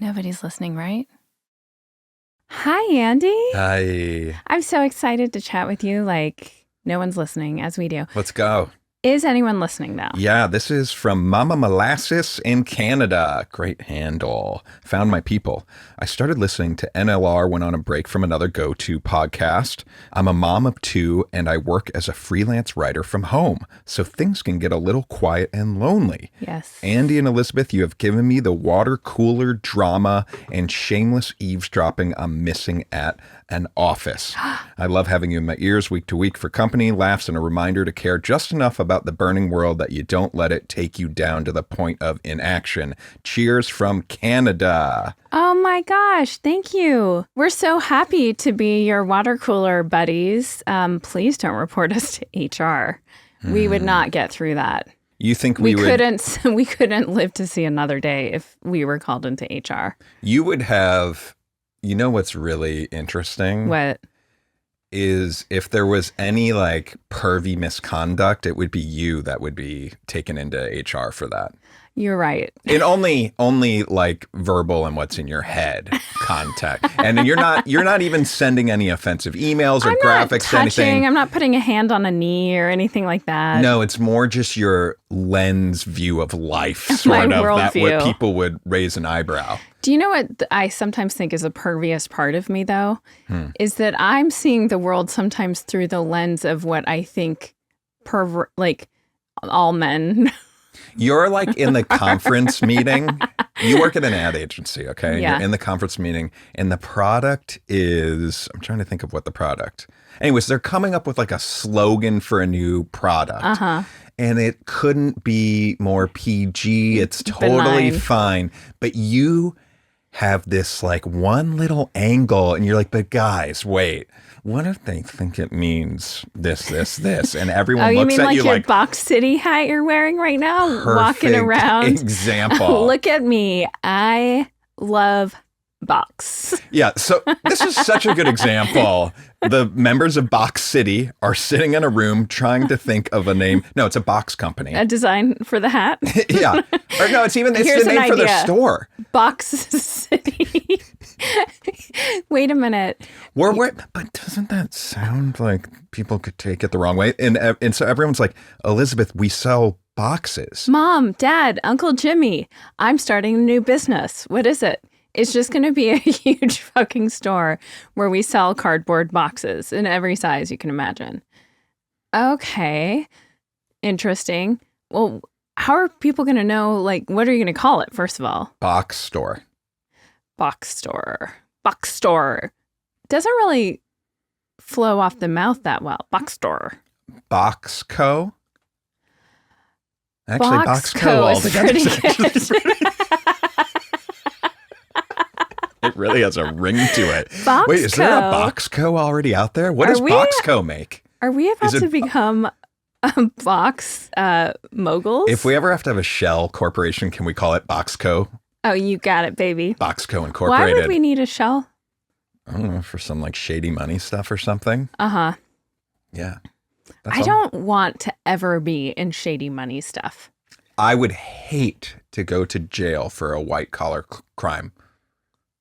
Nobody's listening, right? Hi, Andy. Hi. I'm so excited to chat with you like no one's listening, as we do. Let's go. Is anyone listening, though? Yeah, this is from Mama Molasses in Canada. Great handle. Found my people. I started listening to NLR when on a break from another go-to podcast. I'm a mom of 2, and I work as a freelance writer from home, so things can get a little quiet and lonely. Yes. Andy and Elizabeth, you have given me the water cooler drama and shameless eavesdropping I'm missing at an office. I love having you in my ears week to week for company, laughs, and a reminder to care just enough about the burning world that you don't let it take you down to the point of inaction. Cheers from Canada. Oh my gosh, thank you. We're so happy to be your water cooler buddies. Please don't report us to HR. We would not get through that. You think we couldn't live to see another day if we were called into HR. You would have, you know what's really interesting? What? Is if there was any like pervy misconduct, it would be you that would be taken into HR for that. You're right. In only like verbal and what's in your head contact. And you're not even sending any offensive emails or graphics or anything. I'm not putting a hand on a knee or anything like that. No, it's more just your lens view of life, sort of, that what people would raise an eyebrow. Do you know what I sometimes think is a pervious part of me, though? Is that I'm seeing the world sometimes through the lens of what I think like all men. You're like in the conference meeting. You work at an ad agency, okay? Yeah. You're in the conference meeting, and the product is, I'm trying to think of what the product. Anyways, they're coming up with like a slogan for a new product. Uh-huh. And it couldn't be more PG. It's totally fine. But you have this like one little angle, and you're like, but guys, wait. What if they think it means this? And everyone looks at you like... Oh, you mean like your Box City hat you're wearing right now? Walking around. Example. Look at me. I love Box. Yeah, so this is such a good example. The members of Box City are sitting in a room trying to think of a name. No, it's a box company. A design for the hat? Yeah. Or no, it's the name for their store. Box City. Wait a minute. But doesn't that sound like people could take it the wrong way? And so everyone's like, Elizabeth, we sell boxes. Mom, Dad, Uncle Jimmy, I'm starting a new business. What is it? It's just going to be a huge fucking store where we sell cardboard boxes in every size you can imagine. Okay. Interesting. Well, how are people going to know, like, what are you going to call it, first of all? Box store. Box store. Box store. Doesn't really flow off the mouth that well. Box store. Box Co. Actually, Box Co is pretty good. It really has a ring to it. Box Wait, is there a Box Co already out there? What does Box Co make? Are we about to become box moguls? If we ever have to have a shell corporation, can we call it Box Co? Oh, you got it, baby. Box Co Incorporated. Why would we need a shell? I don't know, for some like shady money stuff or something. Uh-huh. Yeah. I don't want to ever be in shady money stuff. I would hate to go to jail for a white collar crime.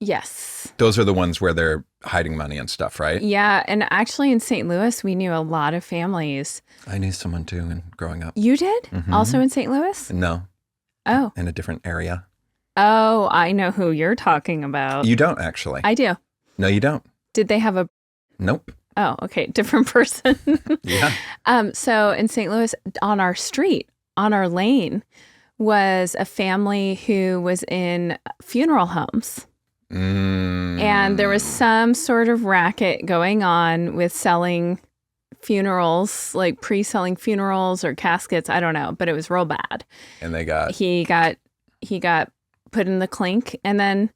Yes. Those are the ones where they're hiding money and stuff, right? Yeah. And actually in St. Louis, we knew a lot of families. I knew someone too growing up. You did? Mm-hmm. Also in St. Louis? No. Oh. In a different area. Oh, I know who you're talking about. You don't actually. I do. No, you don't. Did they have a... Nope. Oh, okay. Different person. Yeah. So in St. Louis, on our street, on our lane, was a family who was in funeral homes. And there was some sort of racket going on with selling funerals, like pre-selling funerals or caskets. I don't know, but it was real bad. And he got put in the clink. And then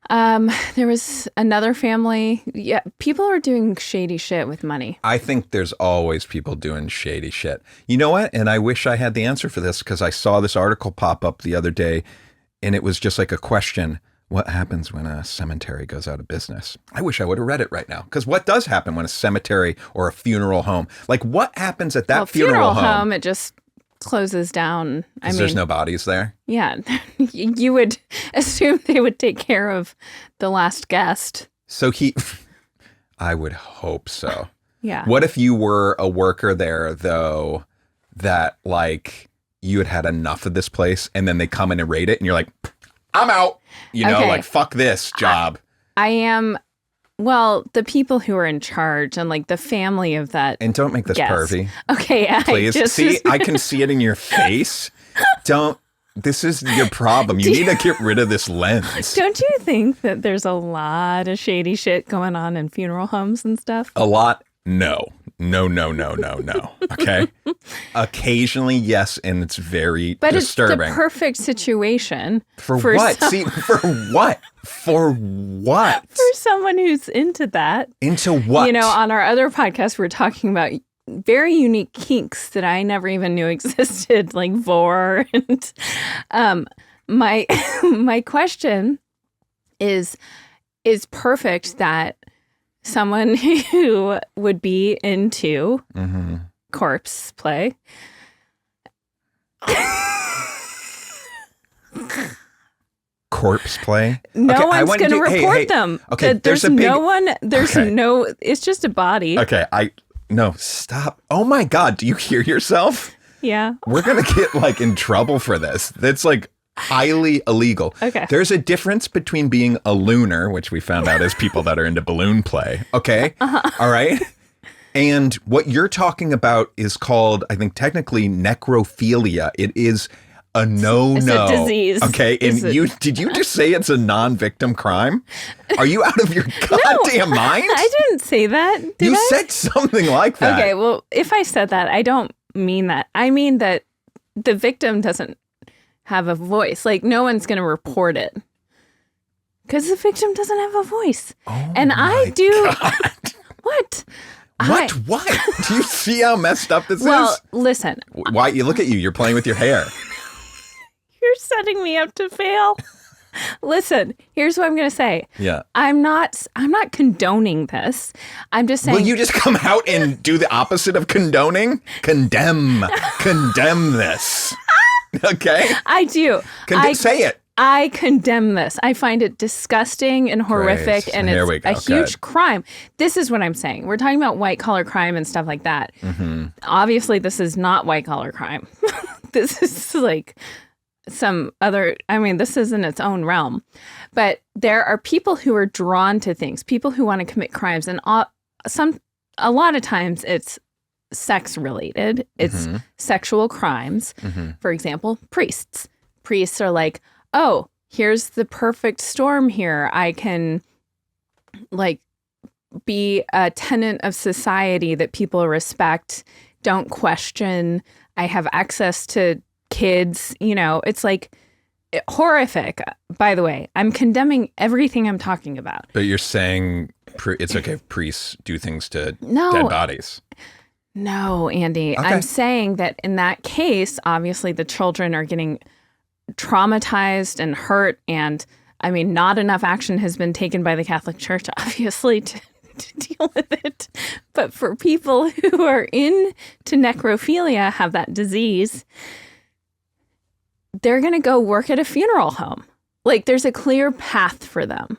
there was another family. Yeah, people are doing shady shit with money. I think there's always people doing shady shit. You know what? And I wish I had the answer for this because I saw this article pop up the other day and it was just like a question. What happens when a cemetery goes out of business? I wish I would have read it right now. Because what does happen when a cemetery or a funeral home, like what happens at that funeral home? It just closes down. I mean, there's no bodies there? Yeah. You would assume they would take care of the last guest. So I would hope so. Yeah. What if you were a worker there, though, that like you had enough of this place and then they come in and raid it and you're like, I'm out, like, fuck this job. I am, well, the people who are in charge and like the family of that. And don't make this pervy. Okay. Please. I can see it in your face. This is your problem. You need to get rid of this lens. Don't you think that there's a lot of shady shit going on in funeral homes and stuff? A lot? No. Okay. Occasionally, yes, and it's very disturbing. But it's the perfect situation. For what? For what? For what? For someone who's into that. Into what? On our other podcast, we're talking about very unique kinks that I never even knew existed, like vor. And my question is perfect that someone who would be into corpse play. Corpse play? No one's going to report them. Okay, there's it's just a body. Okay, no, stop. Oh my God, do you hear yourself? Yeah. We're going to get in trouble for this. That's highly illegal. Okay. There's a difference between being a looner, which we found out is people that are into balloon play. Okay. All right. And what you're talking about is called, I think, technically necrophilia. It is a no-no. It's a disease. Okay. And did you just say it's a non-victim crime? Are you out of your goddamn mind? I didn't say that. You said something like that. Okay. Well, if I said that, I don't mean that. I mean that the victim doesn't have a voice. No one's going to report it because the victim doesn't have a voice. Oh, and I do. God. What? What? Do you see how messed up this is? Well, listen. Why? You look at you. You're playing with your hair. You're setting me up to fail. Listen, here's what I'm going to say. Yeah. I'm not condoning this. I'm just saying. Will you just come out and do the opposite of condoning? Condemn this. Okay. I do. Say it. I condemn this. I find it disgusting and horrific, Great. and it's a huge crime. This is what I'm saying. We're talking about white collar crime and stuff like that. Mm-hmm. Obviously, this is not white collar crime. This is some other. This is in its own realm. But there are people who are drawn to things. People who want to commit crimes, and a lot of times it's sex related. It's sexual crimes. Mm-hmm. For example, priests. Priests are like, oh, here's the perfect storm here. I can be a tenant of society that people respect, don't question. I have access to kids. It's horrific. By the way, I'm condemning everything I'm talking about. But you're saying it's okay if priests do things to dead bodies. No, Andy. Okay. I'm saying that in that case, obviously the children are getting traumatized and hurt. And not enough action has been taken by the Catholic Church, obviously, to deal with it. But for people who are into necrophilia, have that disease, they're going to go work at a funeral home. There's a clear path for them.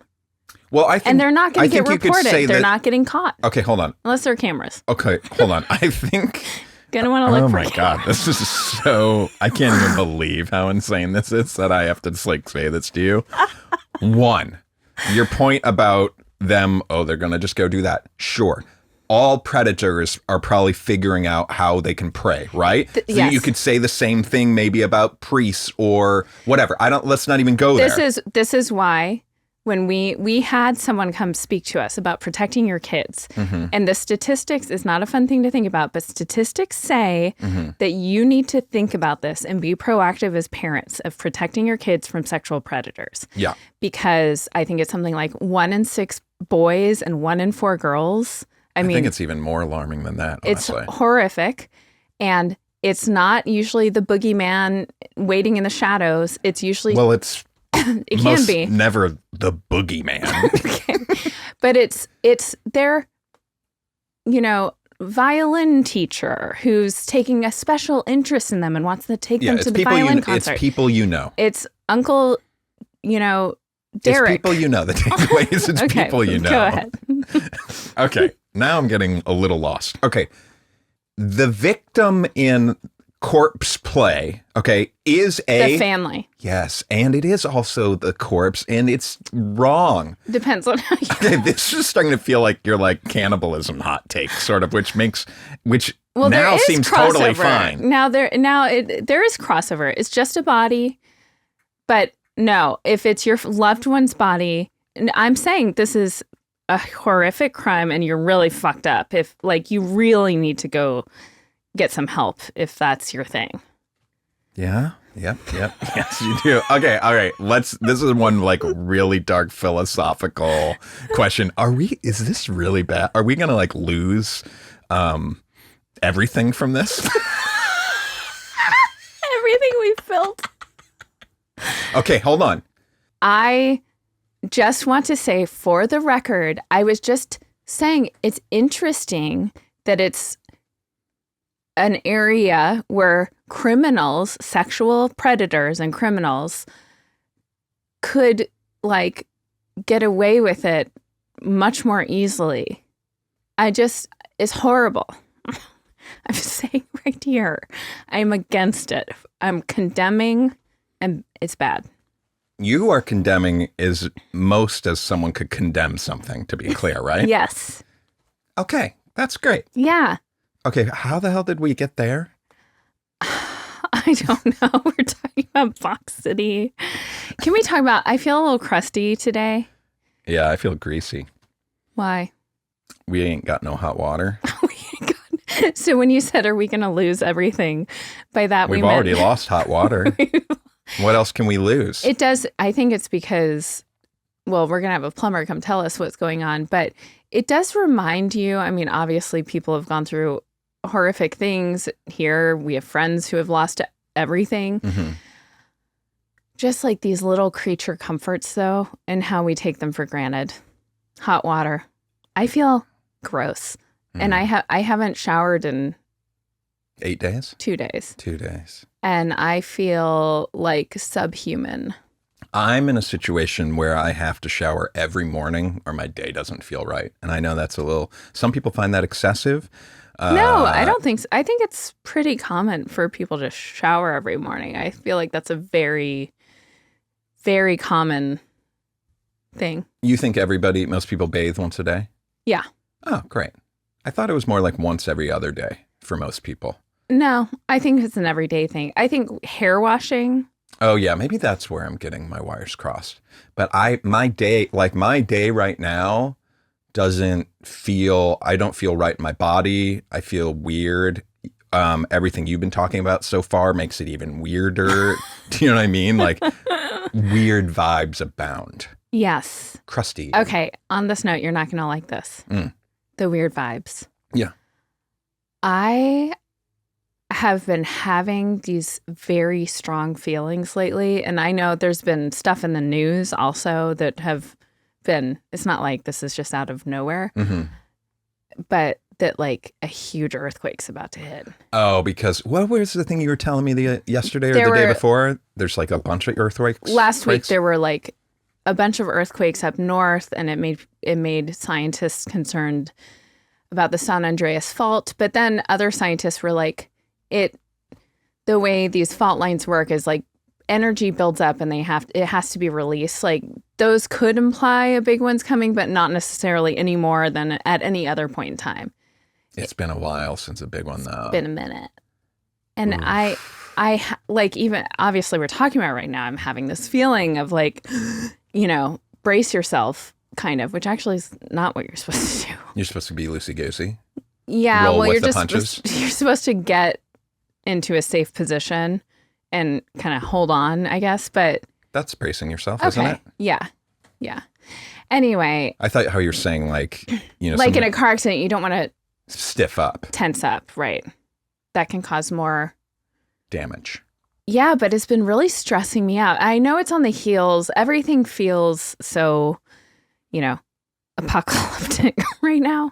Well, I think, and they're not going to get reported. They're not getting caught. Okay, hold on. Unless there are cameras. Okay, hold on. I think. Gonna want to look. Oh my God, this is so. I can't even believe how insane this is that I have to say this to you. One, your point about them. Oh, they're gonna just go do that. Sure. All predators are probably figuring out how they can prey, right? Yes. You could say the same thing maybe about priests or whatever. Let's not even go there. This is why when we had someone come speak to us about protecting your kids, and the statistics is not a fun thing to think about, but statistics say that you need to think about this and be proactive as parents of protecting your kids from sexual predators. Yeah. Because I think it's something like 1 in 6 boys and 1 in 4 girls. I mean, think it's even more alarming than that, honestly. It's horrific. And it's not usually the boogeyman waiting in the shadows. It's usually... Well, it's It can Most be. Never the boogeyman. Okay. But it's their, violin teacher who's taking a special interest in them and wants to take them to the violin concert. It's people you know. It's Uncle, Derek. It's people you know. The takeaways, it's Okay, people you know. go ahead. Okay, now I'm getting a little lost. Okay, the victim in corpse play, okay, is The family. Yes, and it is also the corpse, and it's wrong. Depends on how you... Okay, this is starting to feel like you're like cannibalism hot take, sort of, which Well, now there is seems crossover. totally fine. Now there is crossover. It's just a body, but no, if it's your loved one's body, I'm saying this is a horrific crime, and you're really fucked up. If you really need to go get some help if that's your thing. Yeah. Yep. Yes, you do. Okay. All right. This is one really dark philosophical question. Is this really bad? Are we going to lose everything from this? Everything we built. Okay. Hold on. I just want to say, for the record, I was just saying it's interesting that it's an area where criminals, sexual predators and criminals could get away with it much more easily. It's horrible. I'm saying right here, I'm against it. I'm condemning, and it's bad. You are condemning as someone could condemn something, to be clear, right? Yes. Okay. That's great. Yeah. Okay, how the hell did we get there? I don't know. We're talking about Fox City. Can we talk about, I feel a little crusty today. Yeah, I feel greasy. Why? We ain't got no hot water. So when you said, are we going to lose everything? By that We've already lost hot water. What else can we lose? It does. I think it's because, we're going to have a plumber come tell us what's going on. But it does remind you, obviously people have gone through horrific things here. We have friends who have lost everything. Mm-hmm. Just like these little creature comforts, though, and how we take them for granted. Hot water. I feel gross. And I haven't showered in 8 days? 2 days. 2 days. And I feel like subhuman. I'm in a situation where I have to shower every morning or my day doesn't feel right. And I know that's some people find that excessive. No, I don't think so. I think it's pretty common for people to shower every morning. I feel like that's a very, very common thing. You think most people bathe once a day? Yeah. Oh, great. I thought it was more like once every other day for most people. No, I think it's an everyday thing. I think hair washing. Oh yeah, maybe that's where I'm getting my wires crossed. But my day right now I don't feel right in my body. I feel weird. Everything you've been talking about so far makes it even weirder. Do you know what I mean? Weird vibes abound. Yes. Crusty. Okay, on this note, you're not going to like this. The weird vibes. Yeah. I have been having these very strong feelings lately. And I know there's been stuff in the news also that have been, it's not like this is just out of nowhere, but that a huge earthquake's about to hit. Oh, because what was the thing you were telling me yesterday or the day before? There's a bunch of earthquakes. Last week there were a bunch of earthquakes up north, and it made scientists concerned about the San Andreas fault. But then other scientists were the way these fault lines work is energy builds up and it has to be released. Those could imply a big one's coming, but not necessarily any more than at any other point in time. It's been a while since a big one, though. It's been a minute. And even obviously we're talking about right now, I'm having this feeling of brace yourself kind of, which actually is not what you're supposed to do. You're supposed to be loosey-goosey. Yeah. Roll with you're the just punches. You're supposed to get into a safe position and kind of hold on, I guess. But that's bracing yourself, isn't it? Yeah. Yeah. Anyway. I thought how you're saying in a car accident, you don't want to stiff up. Tense up, right. That can cause more damage. Yeah, but it's been really stressing me out. I know it's on the heels. Everything feels so, apocalyptic right now.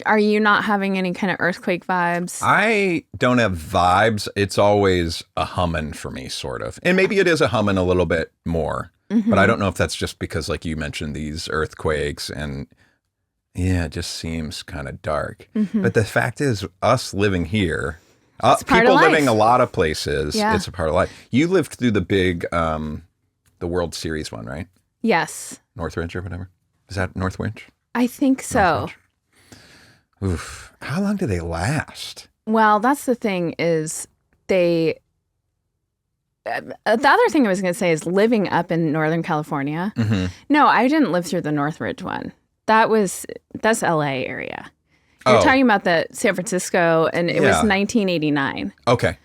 Are you not having any kind of earthquake vibes? I don't have vibes. It's always a humming for me, sort of. And maybe it is a humming a little bit more. But I don't know if that's just because, like you mentioned, these earthquakes and it just seems kind of dark. But the fact is, us living here, people living a lot of places, it's a part of life. You lived through the big, the World Series one, right? Yes. Northridge or whatever. Is that Northridge? I think so. Oof. How long do they last? Well, that's the thing is the other thing I was going to say is living up in Northern California. No, I didn't live through the Northridge one. That's LA area. You're talking about the San Francisco, and it was 1989. Okay.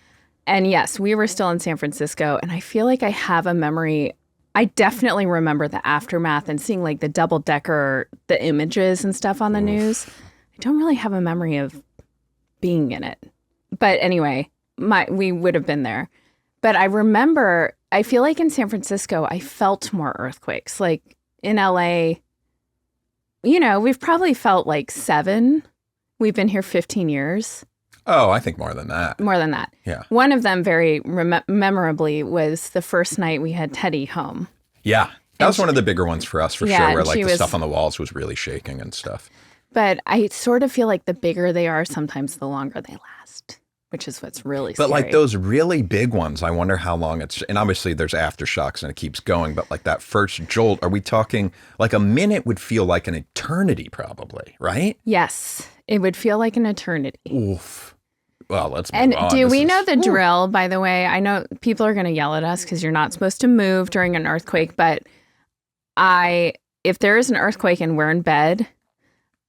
And yes, we were still in San Francisco, and I feel like I have a memory. I definitely remember the aftermath and seeing like the double-decker, the images and stuff on the news. I don't really have a memory of being in it. But anyway, we would have been there. But I remember, I feel like in San Francisco, I felt more earthquakes. Like in LA, we've probably felt like 7. We've been here 15 years. Oh, I think more than that. More than that. Yeah. One of them very memorably was the first night we had Teddy home. Yeah. That was one of the bigger ones for us, for sure, where like the stuff on the walls was really shaking and stuff. But I sort of feel like the bigger they are, sometimes the longer they last, which is what's really scary. But like those really big ones, I wonder how long and obviously there's aftershocks and it keeps going, but like that first jolt, are we talking like a minute would feel like an eternity probably, right? Yes, it would feel like an eternity. Oof. Well, let's move on. And do we know the drill, by the way? I know people are going to yell at us because you're not supposed to move during an earthquake, but if there is an earthquake and we're in bed,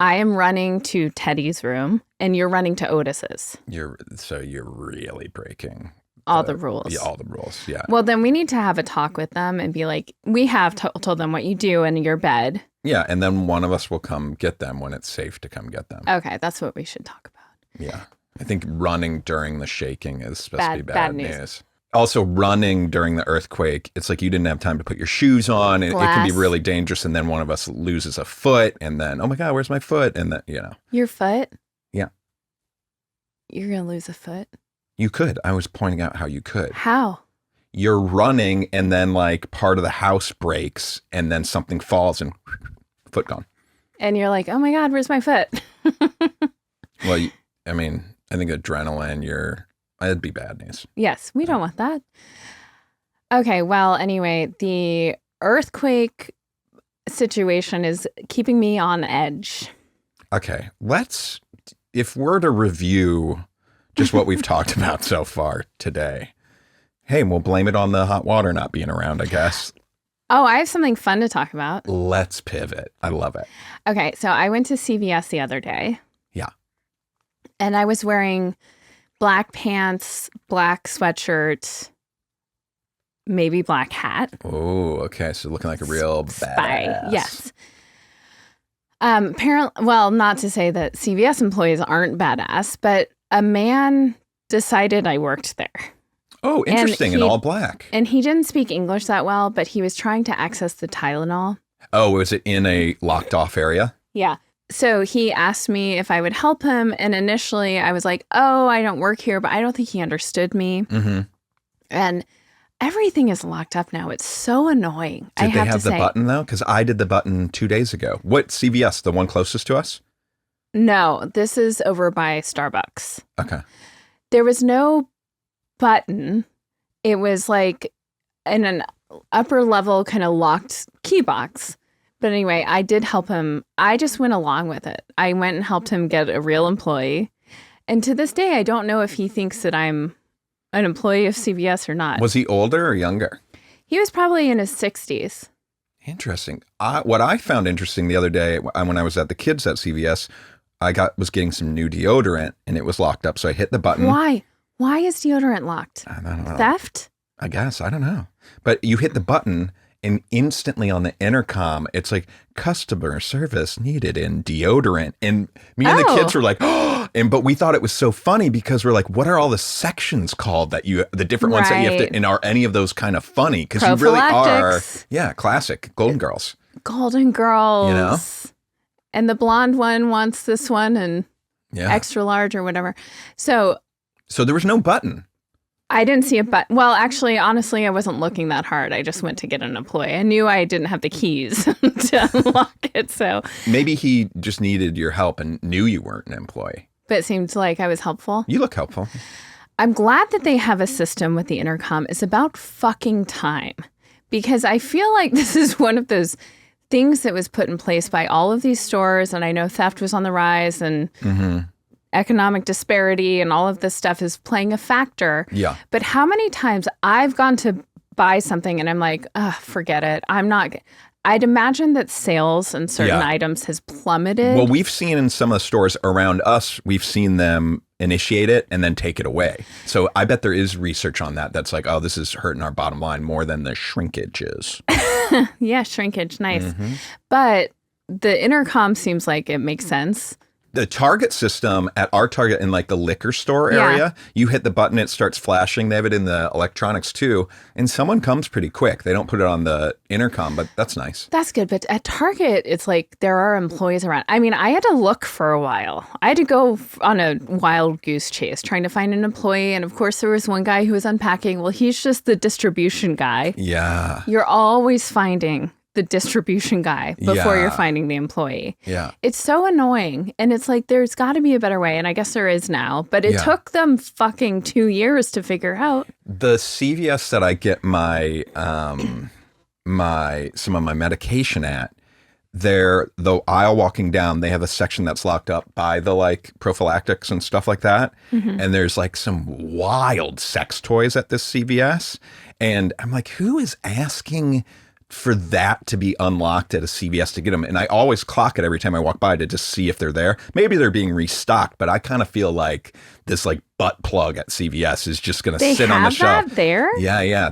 I am running to Teddy's room and you're running to Otis's. So you're really breaking all the rules. Yeah, all the rules. Yeah. Well, then we need to have a talk with them and be like, we have told them what you do in your bed. Yeah, and then one of us will come get them when it's safe to come get them. Okay, that's what we should talk about. Yeah. I think running during the shaking is supposed to be bad news. Also, running during the earthquake, it's like you didn't have time to put your shoes on. It can be really dangerous. And then one of us loses a foot. And then, oh my God, where's my foot? And then, Your foot? Yeah. You're going to lose a foot? You could. I was pointing out how you could. How? You're running and then like part of the house breaks and then something falls and foot gone. And you're like, oh my God, where's my foot? Well, I think adrenaline, it'd be bad news. Yes, we don't want that. Okay, well, anyway, the earthquake situation is keeping me on edge. Okay, if we're to review just what we've talked about so far today, hey, we'll blame it on the hot water not being around, I guess. Oh, I have something fun to talk about. Let's pivot. I love it. Okay, so I went to CVS the other day. Yeah. And I was wearing black pants, black sweatshirt, maybe black hat. Oh, okay. So looking like a real spy. Badass. Yes. Apparently, well, not to say that CVS employees aren't badass, but a man decided I worked there. Oh, interesting. In all black. And he didn't speak English that well, but he was trying to access the Tylenol. Oh, was it in a locked off area? Yeah. So he asked me if I would help him. And initially I was like, oh, I don't work here, but I don't think he understood me. Mm-hmm. And everything is locked up now. It's so annoying. Did they have the button though? Because I did the button 2 days ago. What, CVS, the one closest to us? No, this is over by Starbucks. Okay. There was no button. It was like in an upper level kind of locked key box. But anyway, I did help him. I just went along with it. I went and helped him get a real employee. And to this day, I don't know if he thinks that I'm an employee of CVS or not. Was he older or younger? He was probably in his 60s. Interesting. What I found interesting the other day when I was at the kids at CVS, I was getting some new deodorant and it was locked up. So I hit the button. Why? Why is deodorant locked? I don't know. Theft? I guess. I don't know. But you hit the button And instantly on the intercom, it's like customer service needed in deodorant. And me and the kids were like, oh, but we thought it was so funny because we're like, what are all the sections called that the different ones that you have to, and are any of those kind of funny? Because you really are, classic Golden Girls. Golden Girls. You know? And the blonde one wants this one and extra large or whatever. So there was no button. I didn't see a button. Well, actually, honestly, I wasn't looking that hard. I just went to get an employee. I knew I didn't have the keys to unlock it. So maybe he just needed your help and knew you weren't an employee. But it seemed like I was helpful. You look helpful. I'm glad that they have a system with the intercom. It's about fucking time. Because I feel like this is one of those things that was put in place by all of these stores. And I know theft was on the rise and economic disparity and all of this stuff is playing a factor. Yeah. But how many times I've gone to buy something and I'm like, forget it. I'd imagine that sales on certain items has plummeted. Well, we've seen in some of the stores around us, we've seen them initiate it and then take it away. So I bet there is research on that. That's like, oh, this is hurting our bottom line more than the shrinkage is. Yeah, shrinkage. Nice. But the intercom seems like it makes sense. The Target system at our Target in like the liquor store area, you hit the button, it starts flashing. They have it in the electronics too. And someone comes pretty quick. They don't put it on the intercom, but that's nice. That's good. But at Target, it's like there are employees around. I mean, I had to look for a while. I had to go on a wild goose chase trying to find an employee. And of course, there was one guy who was unpacking. Well, he's just the distribution guy. Yeah. You're always finding the distribution guy before you're finding the employee. Yeah. It's so annoying. And it's like, there's got to be a better way. And I guess there is now. But it took them fucking 2 years to figure out. The CVS that I get my some of my medication at, the aisle walking down, they have a section that's locked up by the like prophylactics and stuff like that. And there's like some wild sex toys at this CVS. And I'm like, who is asking for that to be unlocked at a CVS to get them? And I always clock it every time I walk by to just see if they're there. Maybe they're being restocked, but I kind of feel like this like butt plug at CVS is just going to sit on the shelf. They have that there? Yeah.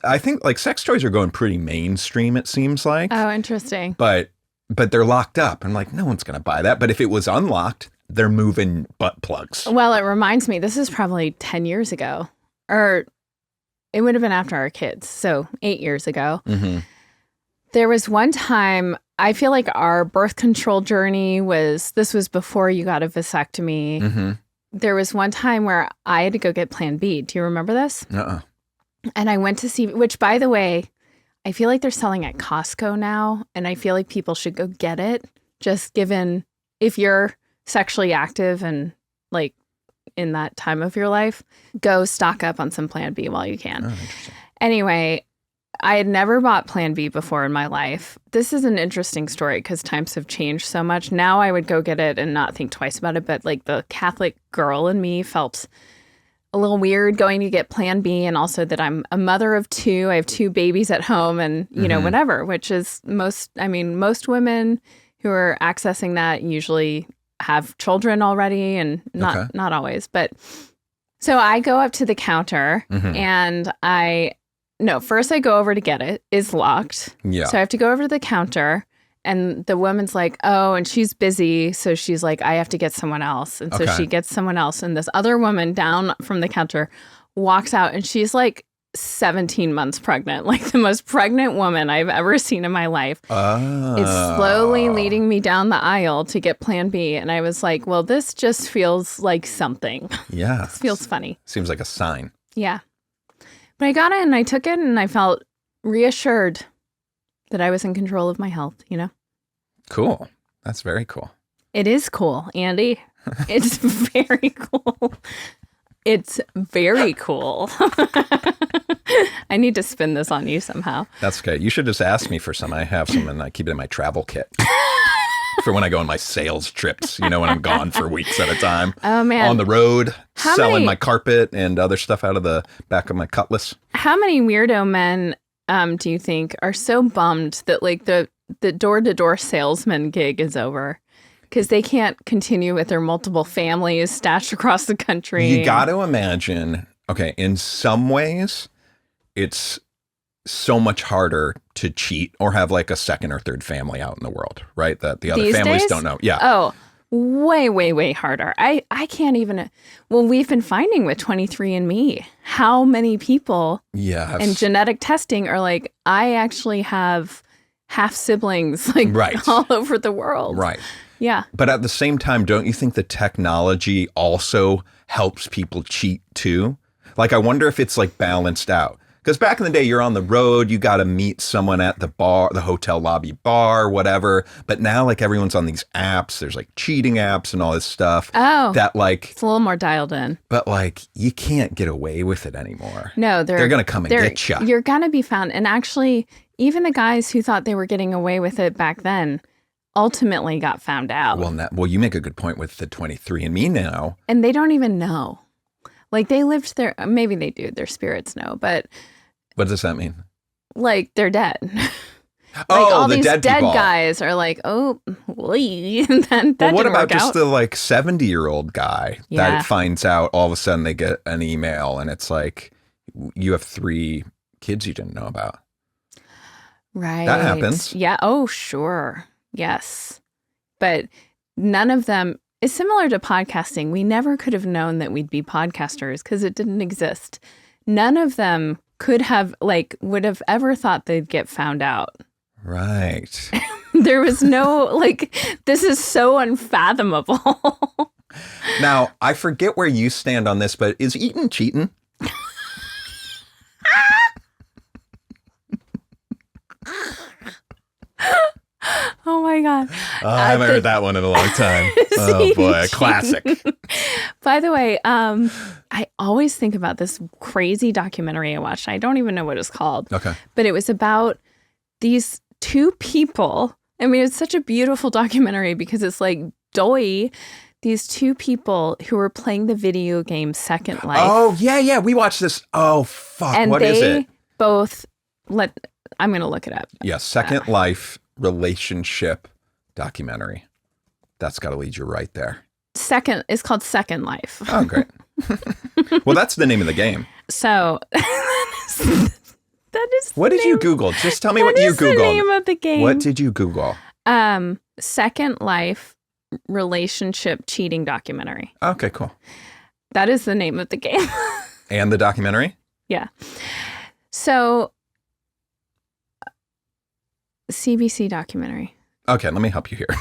I think like sex toys are going pretty mainstream, it seems like. Oh, interesting. But they're locked up. I'm like, no one's going to buy that. But if it was unlocked, they're moving butt plugs. Well, it reminds me, this is probably 10 years ago. Or it would have been after our kids. So 8 years ago. There was one time, I feel like our birth control journey this was before you got a vasectomy. There was one time where I had to go get Plan B. Do you remember this? And I went to see, which by the way, I feel like they're selling at Costco now. And I feel like people should go get it. Just given if you're sexually active and like in that time of your life, go stock up on some Plan B while you can. Oh, interesting. Anyway, I had never bought Plan B before in my life. This is an interesting story because times have changed so much. Now I would go get it and not think twice about it. But like the Catholic girl in me felt a little weird going to get Plan B. And also that I'm a mother of two. I have 2 babies at home and, you know, whatever, which is most women who are accessing that usually have children already and not always. But so I go up to the counter and first I go over to get it. It's locked. Yeah. So I have to go over to the counter and the woman's like, oh, and she's busy. So she's like, I have to get someone else. And so she gets someone else. And this other woman down from the counter walks out and she's like 17 months pregnant, like the most pregnant woman I've ever seen in my life. Is slowly leading me down the aisle to get Plan B. And I was like, well, this just feels like something. Yeah. This feels funny. Seems like a sign. Yeah. But I got it and I took it and I felt reassured that I was in control of my health, you know? Cool. That's very cool. It is cool, Andy. It's very cool. It's very cool. I need to spin this on you somehow. That's okay. You should just ask me for some. I have some and I keep it in my travel kit. For when I go on my sales trips, you know, when I'm gone for weeks at a time. Oh, man. On the road, selling my carpet and other stuff out of the back of my Cutlass. How many weirdo men do you think are so bummed that like the door-to-door salesman gig is over? Because they can't continue with their multiple families stashed across the country. You got to imagine, okay, in some ways, it's so much harder to cheat or have like a second or third family out in the world, right? That the other These families days? don't know. Yeah. Oh, way, way, way harder. I can't even. Well, we've been finding with 23andMe how many people Yes. and genetic testing are like, I actually have half siblings like Right. all over the world. Right. Yeah. But at the same time, don't you think the technology also helps people cheat too? Like, I wonder if it's like balanced out. Because back in the day, you're on the road, you got to meet someone at the bar, the hotel lobby bar, whatever. But now, like, everyone's on these apps. There's like cheating apps and all this stuff. Oh. That like, It's a little more dialed in. but like, you can't get away with it anymore. No, They're going to come and get you. You're going to be found. And actually, even the guys who thought they were getting away with it back then ultimately got found out. Well, you make a good point with the 23andMe now. And they don't even know. Like, they lived there. Maybe they do. Their spirits know. But What does that mean? like, they're dead. Oh, all the these dead dead people. guys are like, oh, that Well, what didn't about work just out. the like 70-year-old guy Yeah. that finds out all of a sudden they get an email and it's like, you have 3 kids you didn't know about. Right. That happens. Yeah. Oh, sure. Yes. But none of them is similar to podcasting. We never could have known that we'd be podcasters because it didn't exist. None of them would have ever thought they'd get found out. Right. There was no, this is so unfathomable. Now, I forget where you stand on this, but is eating cheating? Oh my God. I haven't heard that one in a long time. Oh boy, classic. By the way, I always think about this crazy documentary I watched. I don't even know what it's called. Okay. But it was about these 2 people. I mean, it's such a beautiful documentary because it's like doy. These 2 people who were playing the video game Second Life. Oh, yeah. We watched this. Oh, fuck. And What is it? both I'm going to look it up. Yeah, Second Life relationship documentary. That's got to lead you right there. It's called Second Life. Oh, great. Well, that's the name of the game. So that is What did you Google? Just tell me what you That is the Googled. name of the game. What did you Google? Second Life relationship cheating documentary. Okay, cool. That is the name of the game. And the documentary? Yeah. So CBC documentary. Okay, let me help you here.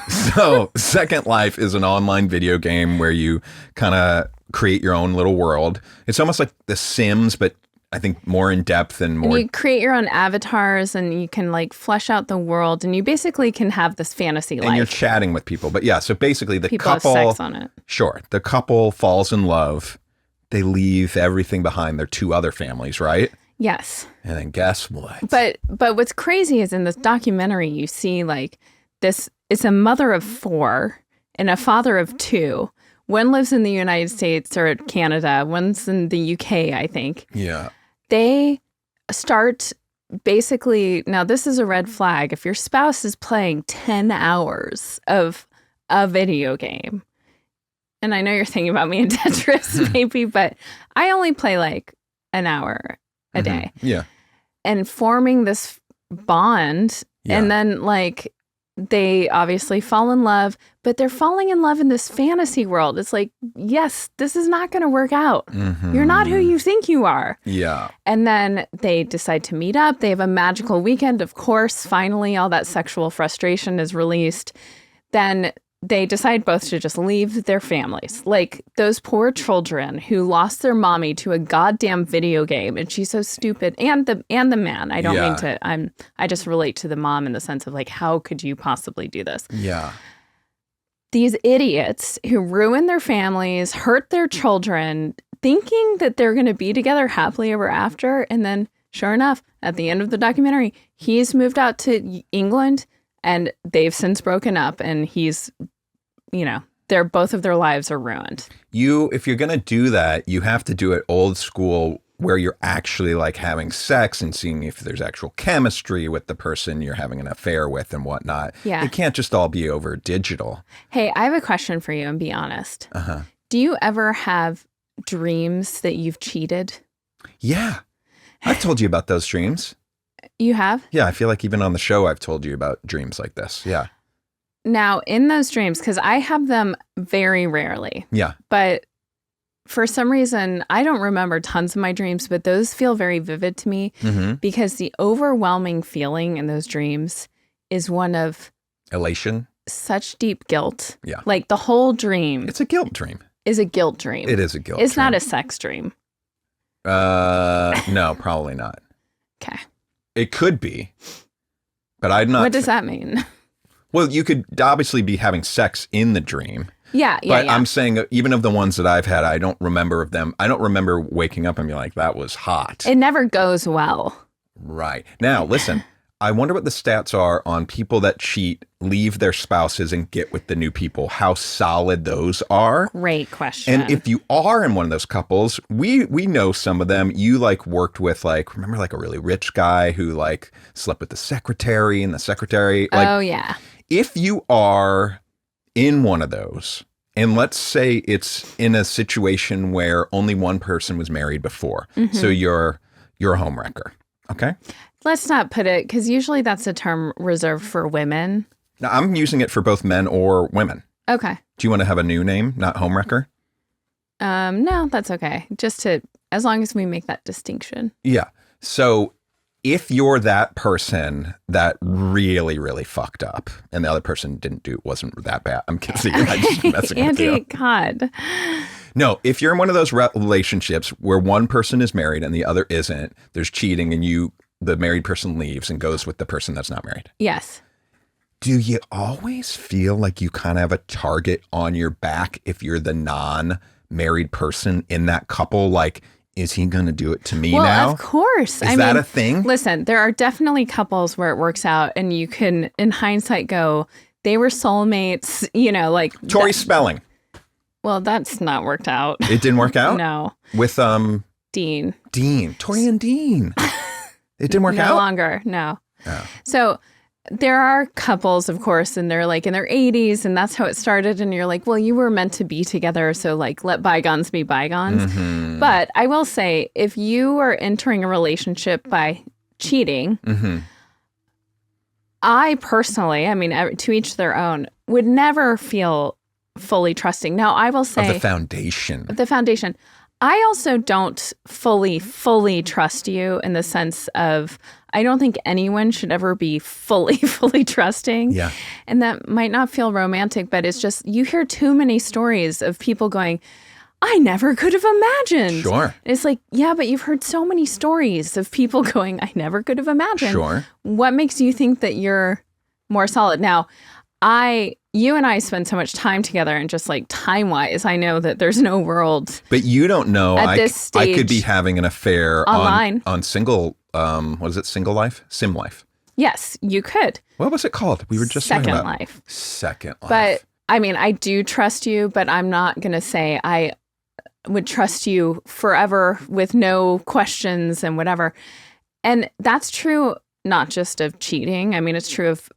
So, Second Life is an online video game where you kind of create your own little world. It's almost like The Sims, but I think more in depth and more. And you create your own avatars and you can flesh out the world and you basically can have this fantasy life. And you're chatting with people. But yeah, so basically the People couple. have sex on it. Sure. The couple falls in love. They leave everything behind, their 2 other families, right? Yes. And then guess what? But what's crazy is in this documentary, you see this, it's a mother of 4 and a father of 2. One lives in the United States or Canada. One's in the UK, I think. Yeah. They start basically, now this is a red flag. If your spouse is playing 10 hours of a video game, and I know you're thinking about me in Tetris, maybe, but I only play an hour a day. Yeah. And forming this bond. Yeah. And then they obviously fall in love, but they're falling in love in this fantasy world. It's like, yes, this is not going to work out. Mm-hmm. You're not who you think you are. Yeah. And then they decide to meet up. They have a magical weekend. Of course, finally, all that sexual frustration is released. Then they decide both to just leave their families. Those poor children who lost their mommy to a goddamn video game, and she's so stupid. And the man. I don't mean to. I just relate to the mom in the sense of how could you possibly do this? Yeah. These idiots who ruin their families, hurt their children, thinking that they're going to be together happily ever after. And then, sure enough, at the end of the documentary, he's moved out to England and they've since broken up. And he's, both of their lives are ruined. If you're going to do that, you have to do it old school where you're actually having sex and seeing if there's actual chemistry with the person you're having an affair with and whatnot. Yeah. It can't just all be over digital. Hey, I have a question for you and be honest. Uh-huh. Do you ever have dreams that you've cheated? Yeah. I've told you about those dreams. You have? Yeah, I feel like even on the show, I've told you about dreams like this. Yeah. Now, in those dreams, because I have them very rarely. Yeah. But for some reason, I don't remember tons of my dreams, but those feel very vivid to me because the overwhelming feeling in those dreams is one of elation, such deep guilt. Yeah. Like the whole dream. It's a guilt dream. Is a guilt dream. It is a guilt dream. It's not a sex dream. No, probably not. Okay. It could be, but I'm not. What does that mean? Well, you could obviously be having sex in the dream. Yeah. But I'm saying even of the ones that I've had, I don't remember of them. I don't remember waking up and being like, that was hot. It never goes well. Right. Now, listen, I wonder what the stats are on people that cheat, leave their spouses and get with the new people, how solid those are. Great question. And if you are in one of those couples, we know some of them. You like worked with remember like a really rich guy who like slept with the secretary and the secretary. Like, oh, yeah. If you are in one of those, and let's say it's in a situation where only one person was married before, so you're a homewrecker, okay? Let's not put it, because usually that's a term reserved for women. Now, I'm using it for both men or women. Okay. Do you want to have a new name, not homewrecker? No, that's okay. As long as we make that distinction. Yeah. So if you're that person that really, really fucked up and the other person wasn't that bad. I'm kidding. I'm just messing with you. Andy, God. No, if you're in one of those relationships where one person is married and the other isn't, there's cheating and the married person leaves and goes with the person that's not married. Yes. Do you always feel like you kind of have a target on your back if you're the non-married person in that couple? Like, is he going to do it to me now? Well, of course. Is that a thing? Listen, there are definitely couples where it works out and you can, in hindsight, go, they were soulmates, like. Tori Spelling. Well, that's not worked out. It didn't work out? No. With Dean. Tori and Dean. It didn't work out? No longer, no. Oh. So there are couples, of course, and they're like in their 80s, and that's how it started. And you're like, well, you were meant to be together, so like let bygones be bygones. Mm-hmm. But I will say, if you are entering a relationship by cheating, I personally, to each their own, would never feel fully trusting. Now, I will say... Of the foundation. I also don't fully trust you in the sense of, I don't think anyone should ever be fully trusting. Yeah. And that might not feel romantic, but it's just, you hear too many stories of people going, I never could have imagined. Sure. And it's like, yeah, but you've heard so many stories of people going, I never could have imagined. Sure. What makes you think that you're more solid? Now, you and I spend so much time together, and just like time-wise, I know that there's no world. But you don't know. At this stage, I could be having an affair online on single. What is it? Single life? Sim life. Yes, you could. What was it called? We were just Second talking about life. Second life. But I do trust you, but I'm not gonna say I would trust you forever with no questions and whatever. And that's true not just of cheating. It's true of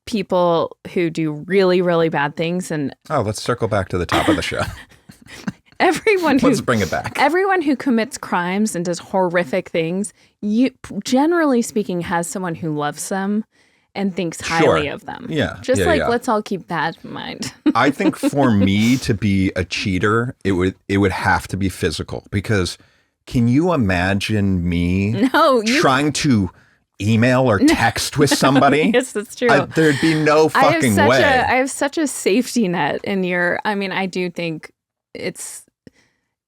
people who do really, really bad things. And let's circle back to the top of the show. Let's bring it back. Everyone who commits crimes and does horrific things, generally speaking, has someone who loves them and thinks highly of them. Yeah. Let's all keep that in mind. I think for me to be a cheater, it would have to be physical, because can you imagine me trying to email or text with somebody? Yes, that's true. There'd be no fucking way. I have such a safety net in I do think it's,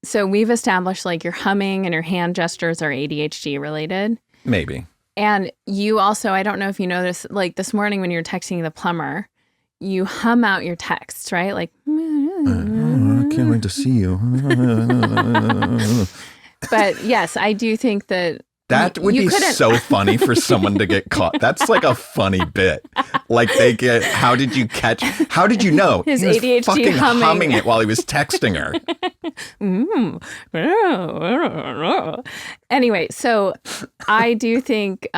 so we've established like your humming and your hand gestures are ADHD related. Maybe. And you also, I don't know if you noticed, like this morning when you're texting the plumber, you hum out your texts, right? Like, I can't wait to see you. But yes, I do think that would be so funny for someone to get caught. That's like a funny bit. Like how did you know? His he was ADHD fucking humming it while he was texting her. Anyway, so I do think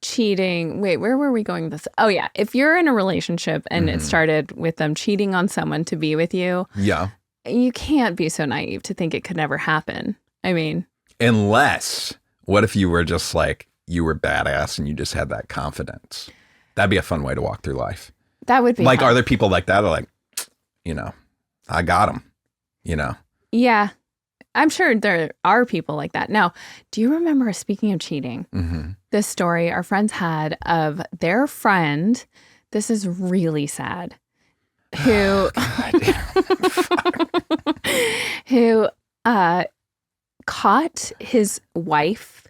cheating, wait, where were we going with this? Oh yeah, if you're in a relationship and it started with them cheating on someone to be with you, you can't be so naive to think it could never happen. Unless What if you were just like, you were badass and you just had that confidence? That'd be a fun way to walk through life. That would be like, fun. Are there people like that? Are like, I got them, Yeah. I'm sure there are people like that. Now, do you remember, speaking of cheating, this story our friends had of their friend? This is really sad. Who, who caught his wife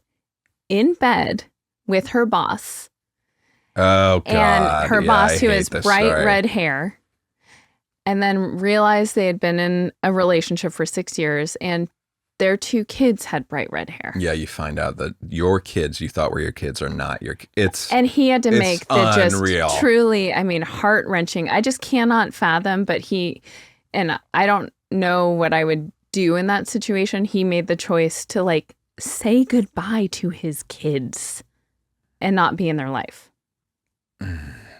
in bed with her boss. Oh, God. And her boss, who has bright red hair, and then realized they had been in a relationship for 6 years, and their 2 kids had bright red hair. Yeah, you find out that your kids you thought were your kids are not your kids. And he had to make the unreal. Just truly, heart-wrenching. I just cannot fathom, but and I don't know what I would do in that situation. He made the choice to like say goodbye to his kids and not be in their life.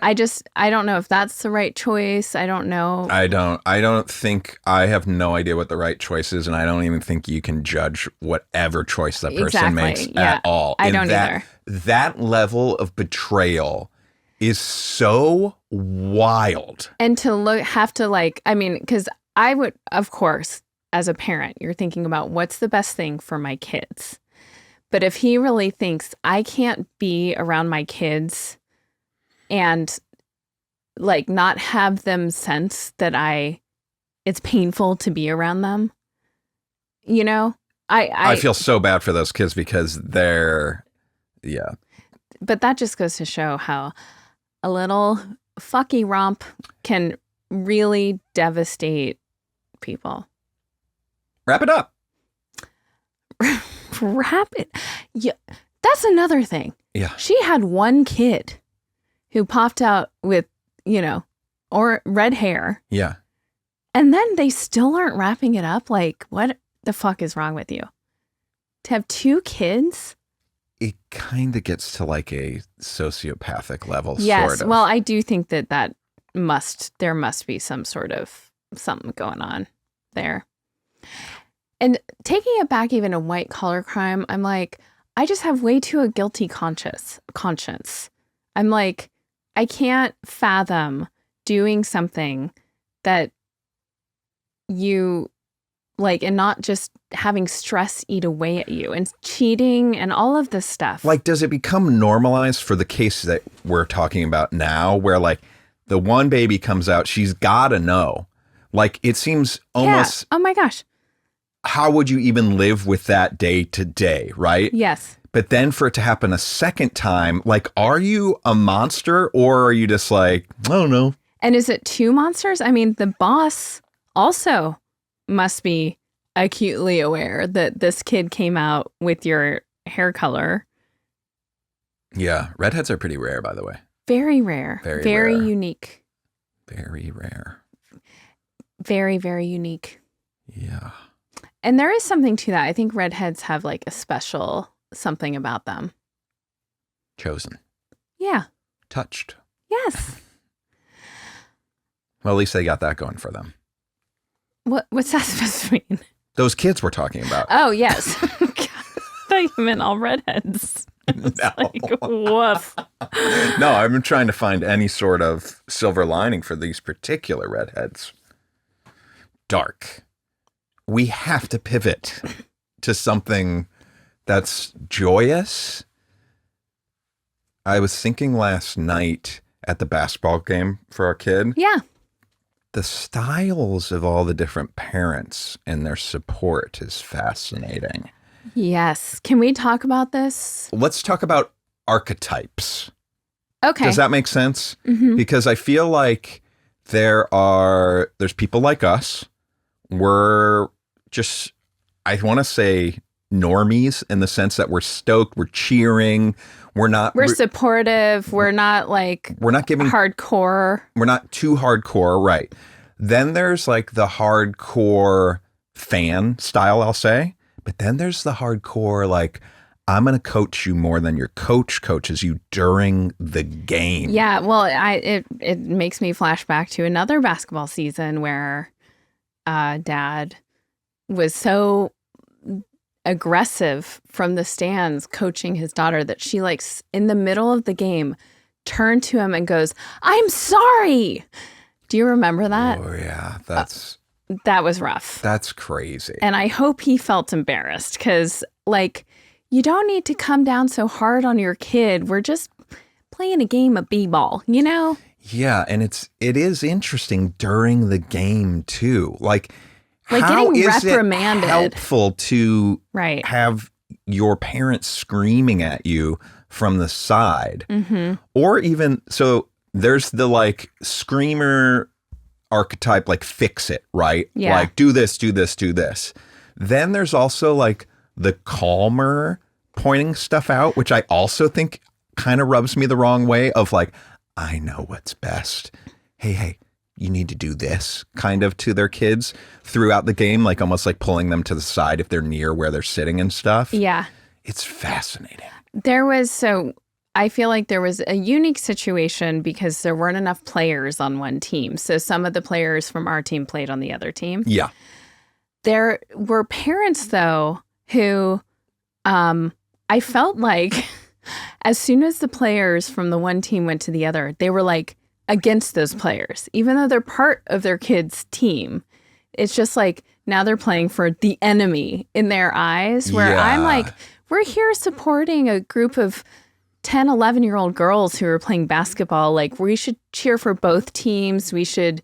I don't know if that's the right choice. I don't know. I don't think, I have no idea what the right choice is, and I don't even think you can judge whatever choice that person makes at all. I don't either. That level of betrayal is so wild. And to because I would, of course, as a parent, you're thinking about what's the best thing for my kids. But if he really thinks I can't be around my kids and like not have them sense that it's painful to be around them, I feel so bad for those kids because yeah. But that just goes to show how a little fucky romp can really devastate people. Wrap it up. Wrap it. Yeah, that's another thing. Yeah. She had one kid who popped out with, or red hair. Yeah. And then they still aren't wrapping it up. Like, what the fuck is wrong with you? To have 2 kids? It kind of gets to like a sociopathic level. Yes. Sort of. Well, I do think that there must be some sort of something going on there. And taking it back even to white collar crime, I'm like, I just have way too a guilty conscience. I'm like, I can't fathom doing something that you like, and not just having stress eat away at you and cheating and all of this stuff. Like, does it become normalized for the case that we're talking about now, where like the one baby comes out, she's got to know. Like, it seems almost. Yeah. Oh my gosh. How would you even live with that day to day, right? Yes. But then for it to happen a second time, like, are you a monster or are you just like, I don't know. And is it 2 monsters? I mean, the boss also must be acutely aware that this kid came out with your hair color. Yeah. Redheads are pretty rare, by the way. Very rare. Very rare. Unique. Very rare. Very, very unique. Yeah. And there is something to that. I think redheads have like a special something about them. Chosen. Yeah. Touched. Yes. Well, at least they got that going for them. What's that supposed to mean? Those kids we're talking about. Oh, yes. I thought you meant all redheads. No. Like, woof. No, I've been trying to find any sort of silver lining for these particular redheads. Dark. We have to pivot to something that's joyous. I was thinking last night at the basketball game for our kid. Yeah. The styles of all the different parents and their support is fascinating. Yes. Can we talk about this? Let's talk about archetypes. Okay. Does that make sense? Mm-hmm. Because I feel like there's people like us. We're just, I want to say normies in the sense that we're stoked, we're cheering, we're supportive, we're not giving hardcore. We're not too hardcore, right? Then there's like the hardcore fan style, I'll say. But then there's the hardcore, like, I'm going to coach you more than your coach coaches you during the game. Yeah, well, it makes me flash back to another basketball season where Dad was so aggressive from the stands coaching his daughter that she in the middle of the game turned to him and goes, "I'm sorry." Do you remember that? Oh yeah, that was rough. That's crazy. And I hope he felt embarrassed because you don't need to come down so hard on your kid. We're just playing a game of b-ball, you know? Yeah, and it is interesting during the game too. How getting is reprimanded. It helpful to Right. have your parents screaming at you from the side? Mm-hmm. Or even, so there's the screamer archetype, fix it, right? Yeah. Do this, do this, do this. Then there's also the calmer pointing stuff out, which I also think kind of rubs me the wrong way of I know what's best. Hey, you need to do this kind of to their kids throughout the game, almost pulling them to the side if they're near where they're sitting and stuff. Yeah. It's fascinating. I feel like there was a unique situation because there weren't enough players on one team. So some of the players from our team played on the other team. Yeah. There were parents, though, who I felt like as soon as the players from the one team went to the other, they were against those players, even though they're part of their kids' team. It's just now they're playing for the enemy in their eyes, where I'm we're here supporting a group of 10, 11-year-old girls who are playing basketball. We should cheer for both teams. We should,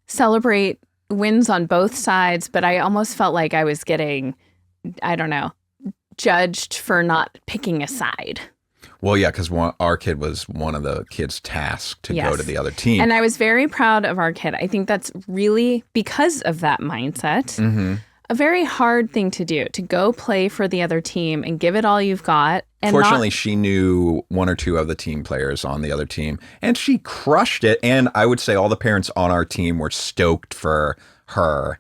celebrate wins on both sides. But I almost felt like I was getting, I don't know, judged for not picking a side. Well, yeah, because our kid was one of the kids tasked to go to the other team. And I was very proud of our kid. I think that's really, because of that mindset, a very hard thing to do, to go play for the other team and give it all you've got. And fortunately, she knew one or two of the team players on the other team, and she crushed it. And I would say all the parents on our team were stoked for her.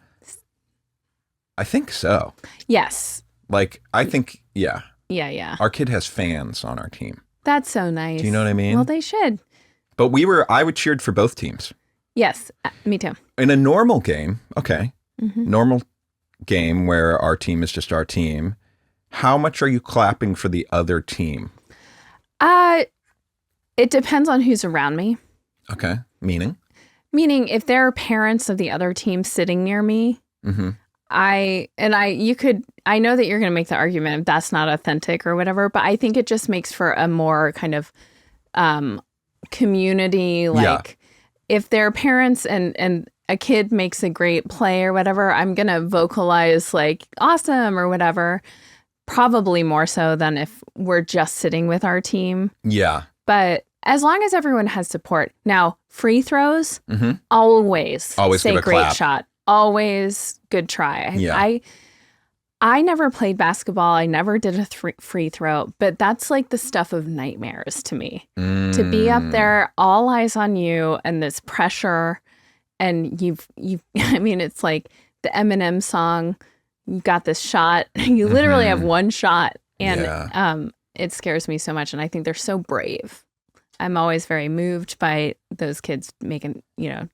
I think so. Yes. I think, yeah. Yeah. Our kid has fans on our team. That's so nice. Do you know what I mean? Well, they should. But I would cheered for both teams. Yes, me too. In a normal game, normal game where our team is just our team, how much are you clapping for the other team? It depends on who's around me. Okay. Meaning if there are parents of the other team sitting near me, I know that you're going to make the argument if that's not authentic or whatever, but I think it just makes for a more kind of community. If their parents and a kid makes a great play or whatever, I'm going to vocalize awesome or whatever, probably more so than if we're just sitting with our team. Yeah. But as long as everyone has support. Now, free throws, always say give a great clap. shot. Always good try. Yeah. I never played basketball. I never did a free throw, but that's the stuff of nightmares to me. To be up there, all eyes on you, and this pressure, and I mean, it's like the Eminem song, you got this shot. You literally have one shot, and it scares me so much, and I think they're so brave. I'm always very moved by those kids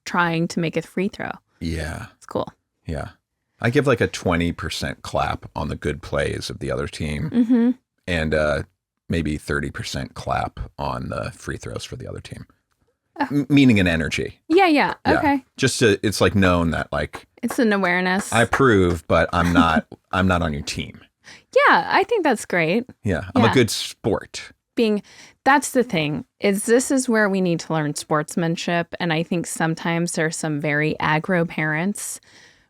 trying to make a free throw. Yeah. It's cool. Yeah. I give a 20% clap on the good plays of the other team and maybe 30% clap on the free throws for the other team. Meaning an energy. Yeah. Okay. Just it's known that it's an awareness. I approve, but I'm not on your team. Yeah, I think that's great. Yeah. I'm a good sport. That's the thing, this is where we need to learn sportsmanship. And I think sometimes there's some very aggro parents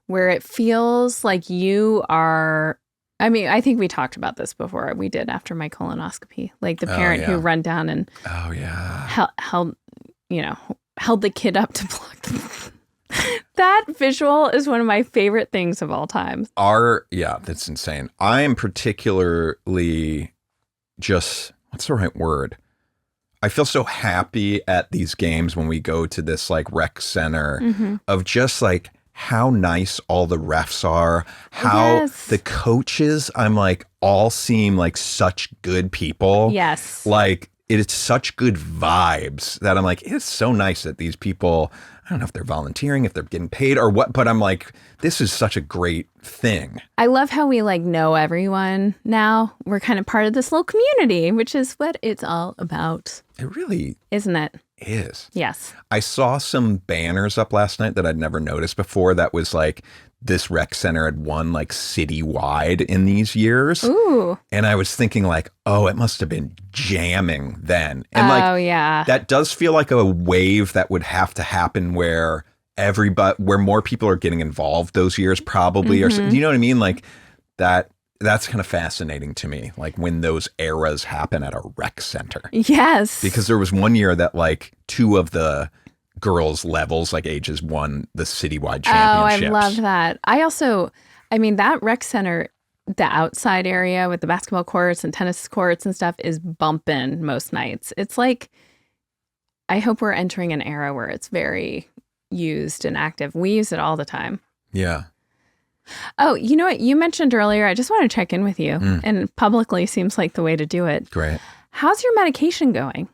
where it feels like you are, I mean, I think we talked about this before. We did after my colonoscopy, the parent who run down and held the kid up to block. That visual is one of my favorite things of all time. That's insane. I am particularly just, what's the right word? I feel so happy at these games when we go to this rec center of just how nice all the refs are, how the coaches, I'm all seem such good people. Yes. it's such good vibes that I'm like, it's so nice that these people, I don't know if they're volunteering, if they're getting paid or what, but I'm like, this is such a great thing. I love how we like know everyone now. We're kind of part of this little community, which is what it's all about. It really isn't it? Is. Yes. I saw some banners up last night that I'd never noticed before that was like, this rec center had won like citywide in these years. Ooh. And I was thinking like, oh, it must have been jamming then. And yeah. That does feel like a wave that would have to happen where where more people are getting involved those years probably. Or do you know what I mean? Like that's kind of fascinating to me. Like when those eras happen at a rec center. Yes. Because there was one year that like 2 of the girls levels like ages won the citywide championships. Oh, I love that. I mean, that rec center, the outside area with the basketball courts and tennis courts and stuff is bumping most nights. It's like, I hope we're entering an era where it's very used and active. We use it all the time. Yeah. Oh, you know what? You mentioned earlier, I just want to check in with you. And publicly seems like the way to do it. Great. How's your medication going?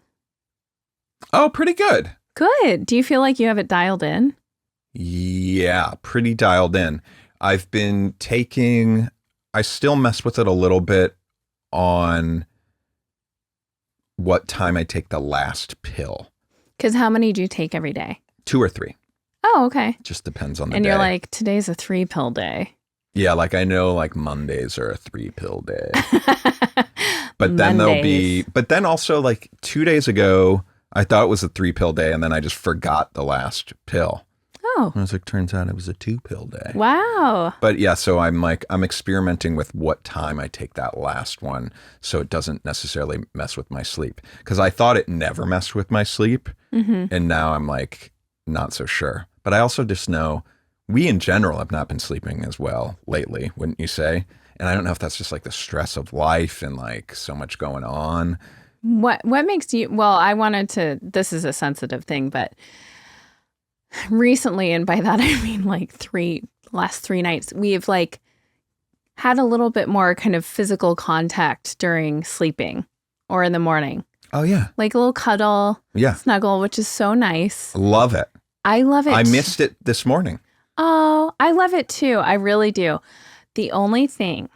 Oh, pretty good. Good. Do you feel like you have it dialed in? Yeah, pretty dialed in. I've been I still mess with it a little bit on what time I take the last pill. Because how many do you take every day? 2 or 3. Oh, okay. Just depends on the day. And you're like, today's a 3-pill day. Yeah, like I know like Mondays are a 3-pill day. But then but then also like 2 days ago, I thought it was a 3-pill day and then I just forgot the last pill. Oh. I was like, turns out it was a 2-pill day. Wow. But yeah, so I'm experimenting with what time I take that last one so it doesn't necessarily mess with my sleep. Because I thought it never messed with my sleep. And now I'm like, not so sure. But I also just know we in general have not been sleeping as well lately, wouldn't you say? And I don't know if that's just like the stress of life and like so much going on. What makes you, well, this is a sensitive thing, but recently, and by that I mean like last 3 nights, we've like had a little bit more kind of physical contact during sleeping or in the morning. Oh yeah. Like a little cuddle, snuggle, which is so nice. Love it. I love it. I missed it this morning. Oh, I love it too. I really do. The only thing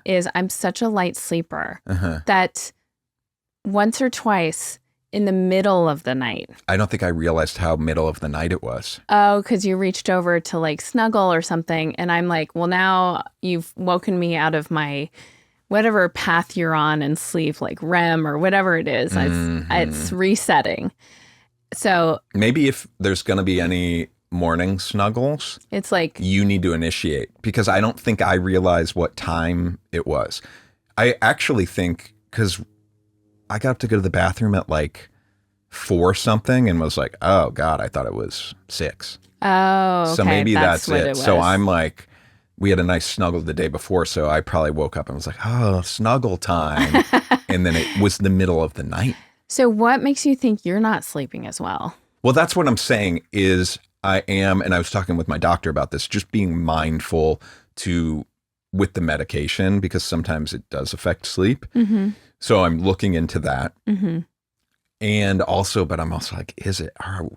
is I'm such a light sleeper that once or twice in the middle of the night. I don't think I realized how middle of the night it was. Oh, because you reached over to like snuggle or something. And I'm like, well, now you've woken me out of my whatever path you're on in sleep, like REM or whatever it is. It's resetting. So maybe if there's going to be any morning snuggles, it's like you need to initiate because I don't think I realized what time it was. I actually think because I got up to go to the bathroom at like 4 something and was like, oh God, I thought it was 6. Oh, okay. So maybe that's it. Was. So I'm like, we had a nice snuggle the day before. So I probably woke up and was like, oh, snuggle time. And then it was the middle of the night. So what makes you think you're not sleeping as well? Well, that's what I'm saying is I am, and I was talking with my doctor about this, just being mindful with the medication because sometimes it does affect sleep. So I'm looking into that. And also, but I'm also like,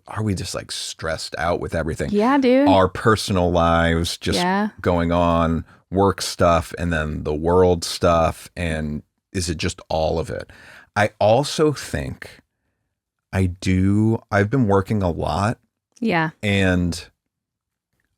are we just like stressed out with everything? Yeah, dude. Our personal lives just going on, work stuff, and then the world stuff. And is it just all of it? I also think I've been working a lot. Yeah. And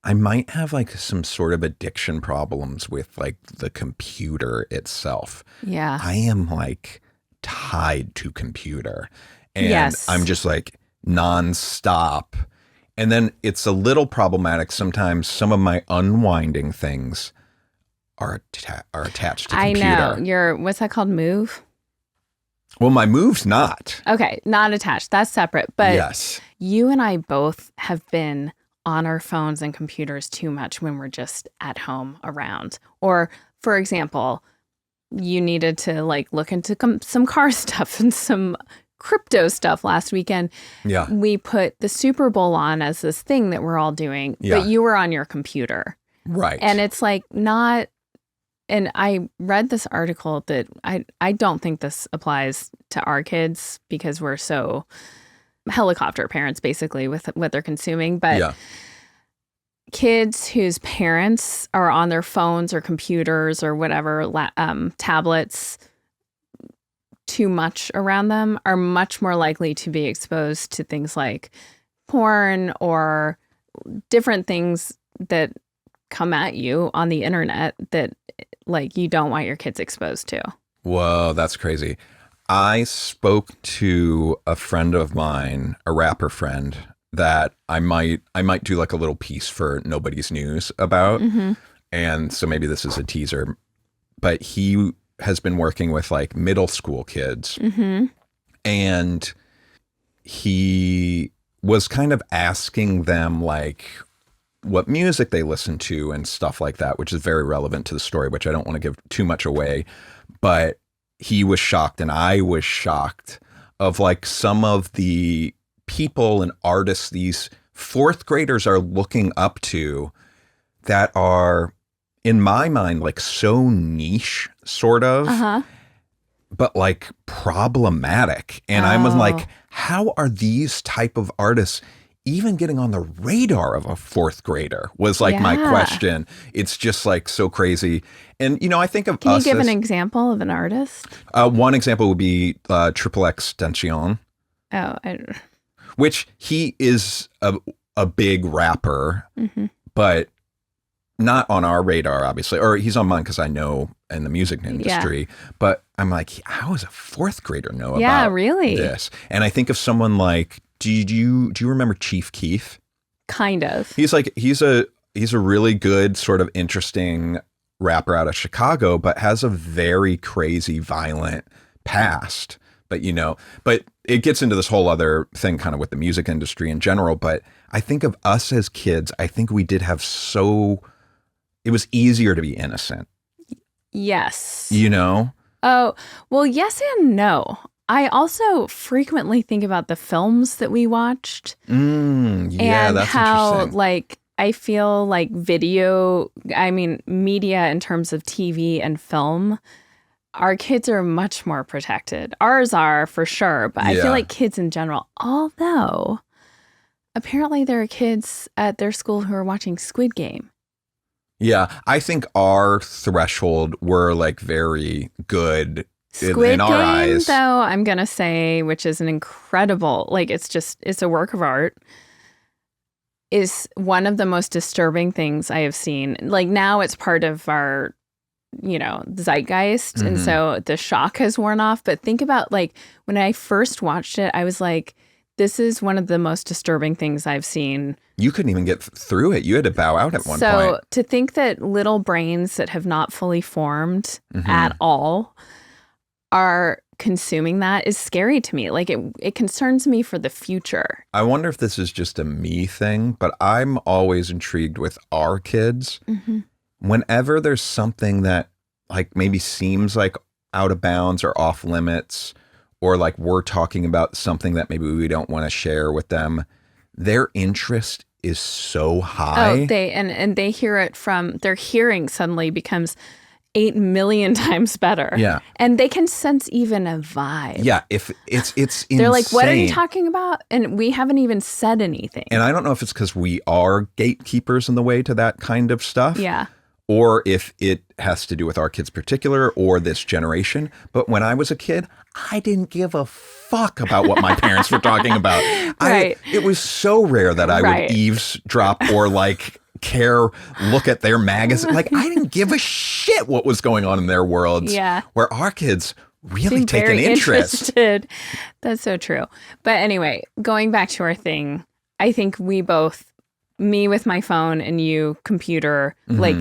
I might have like some sort of addiction problems with like the computer itself. Yeah. I am like tied to computer and I'm just like nonstop. And then it's a little problematic. Sometimes some of my unwinding things are attached to computer. I know. What's that called? Move? Well, my move's not. Okay. Not attached. That's separate. But yes, you and I both have been on our phones and computers too much when we're just at home around. Or, for example, you needed to like look into some car stuff and some crypto stuff last weekend. Yeah. We put the Super Bowl on as this thing that we're all doing, but you were on your computer. Right. And it's like And I read this article that I don't think this applies to our kids because we're so helicopter parents, basically, with what they're consuming. But kids whose parents are on their phones or computers or whatever, tablets, too much around them are much more likely to be exposed to things like porn or different things that come at you on the internet that like you don't want your kids exposed to. Whoa, that's crazy. I spoke to a friend of mine, a rapper friend, that I might do like a little piece for Nobody's News about. Mm-hmm. And so maybe this is a teaser, but he has been working with like middle school kids. Mm-hmm. And he was kind of asking them like what music they listen to and stuff like that, which is very relevant to the story, which I don't want to give too much away. But he was shocked and I was shocked of like some of the people and artists these fourth graders are looking up to that are, in my mind, like so niche, sort of, but like problematic. And I was like, how are these type of artists even getting on the radar of a fourth grader was like my question. It's just like so crazy. And, you know, I think of Can us you give an example of an artist? One example would be Triple Extension. Oh, which he is a big rapper, but not on our radar, obviously. Or he's on mine because I know in the music industry. But I'm like, how does a fourth grader know about really? this? And I think of someone like, do you remember Chief Keef? Kind of. He's a really good, sort of interesting rapper out of Chicago, but has a very crazy, violent past. But, you know, but it gets into this whole other thing kind of with the music industry in general. But I think of us as kids, I think we did have it was easier to be innocent. Yes. You know? Oh, well, yes and no. I also frequently think about the films that we watched. And that's how, interesting. like, I feel like media in terms of TV and film, our kids are much more protected. Ours are for sure, but I feel like kids in general, although apparently there are kids at their school who are watching Squid Game. Yeah, I think our threshold were like very good Squid in our Game, eyes. though, I'm going to say, which is an incredible, like it's a work of art, is one of the most disturbing things I have seen. Like now it's part of our, you know, zeitgeist. And so the shock has worn off. But think about like when I first watched it, I was like, this is one of the most disturbing things I've seen. You couldn't even get through it. You had to bow out at one point. So to think that little brains that have not fully formed at all are consuming that is scary to me. Like it concerns me for the future. I wonder if this is just a me thing, but I'm always intrigued with our kids. Whenever there's something that like maybe seems like out of bounds or off limits, or like we're talking about something that maybe we don't want to share with them, their interest is so high. Oh, they hear it from their hearing suddenly becomes 8 million times better. Yeah. And they can sense even a vibe. Yeah. If it's insane. They're like, what are you talking about? And we haven't even said anything. And I don't know if it's because we are gatekeepers in the way to that kind of stuff. Yeah. Or if it has to do with our kids particular or this generation. But when I was a kid, I didn't give a fuck about what my parents were talking about. Right. It was so rare that I would eavesdrop or like look at their magazine. Like I didn't give a shit what was going on in their worlds. Yeah. Where our kids really take very an interest. Interested. That's so true. But anyway, going back to our thing, I think we both, me with my phone and you computer, like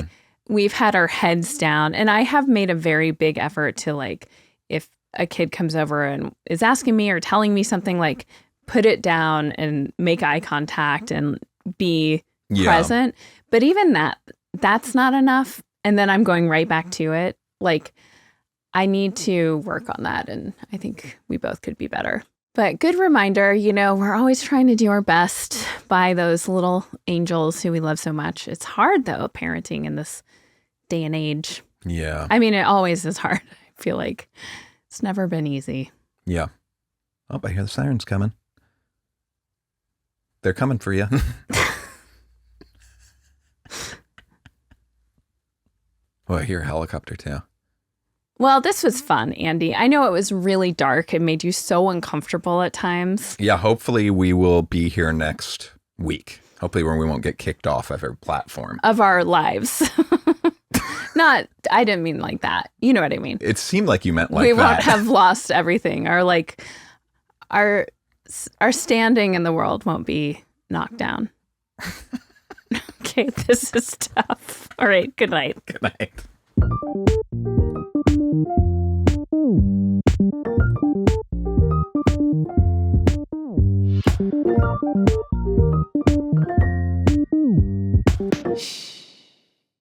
we've had our heads down, and I have made a very big effort to like, if a kid comes over and is asking me or telling me something, like put it down and make eye contact and be present. But even that's not enough. And then I'm going right back to it. Like I need to work on that. And I think we both could be better. But good reminder, you know, we're always trying to do our best by those little angels who we love so much. It's hard though, parenting in this day and age. Yeah. I mean, it always is hard. I feel like it's never been easy. Yeah. Oh, I hear the sirens coming. They're coming for you. Oh, I hear a helicopter too. Well, this was fun, Andy. I know it was really dark. It made you so uncomfortable at times. Yeah, hopefully we will be here next week. Hopefully we won't get kicked off of our platform. Of our lives. I didn't mean like that. You know what I mean? It seemed like you meant like we that. We won't have lost everything. Our standing in the world won't be knocked down. Okay, this is tough. All right, good night. Good night.